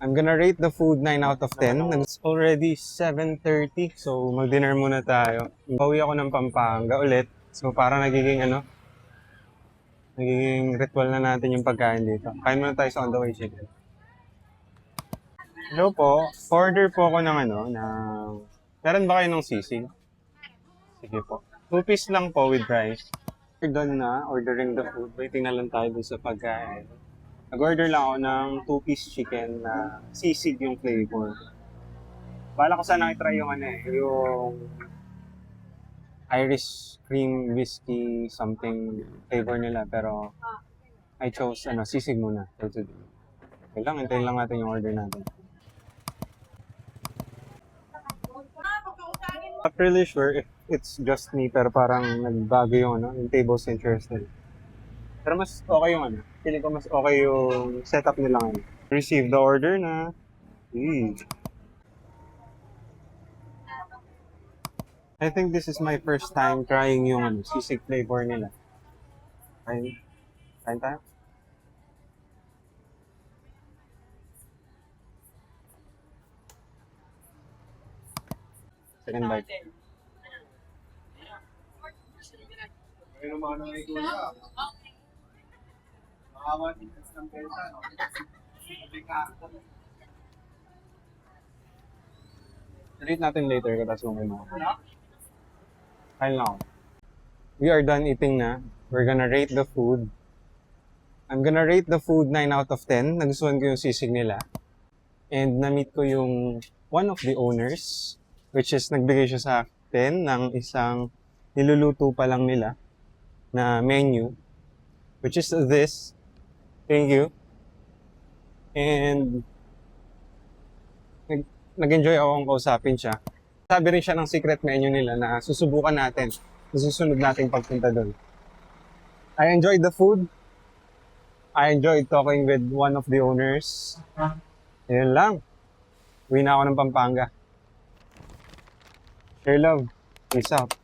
I'm gonna rate the food 9 out of 10. It's already 7:30, so mag-dinner muna tayo. Pauwi ako ng Pampanga ulit. So parang nagiging ritual na natin yung pagkain dito. Kain muna tayo sa On The Way Chicken. Hello po, order po ako ng meron ba kayo ng sisig? Sige po. 2 piece lang po with rice. We're done na, ordering the food. Waiting na lang tayo dun sa pagkain. Nag-order lang ako ng 2-piece chicken na sisig yung flavor. Bala ko sana i-try yung yung Irish cream whiskey something flavor nila, pero I chose sisig muna for today. Okay lang, hintayin lang natin yung order natin. Not really sure if it's just me, pero parang nagbago yung tables and chairs nila. Pero mas okay yung feeling ko mas okay yung setup nila ngayon. Receive the order na. I think this is my first time trying yung sisig flavor nila. Kain tayo? Second bite. Rate natin later kasi kung ano. Kain lang ako. We are done eating na. We're gonna rate the food. I'm gonna rate the food 9 out of 10. Nagustuhan ko yung sisig nila. And na-meet ko yung one of the owners, which is nagbigay siya sa akin ng isang niluluto pa lang nila na menu, which is this. Thank you. And nag-enjoy akong kausapin siya. Sabi rin siya ng secret menu nila na susubukan natin sa susunod nating pagpunta doon. I enjoyed the food. I enjoyed talking with one of the owners. Yun lang. Uwi na ako ng Pampanga. Share love. Peace out.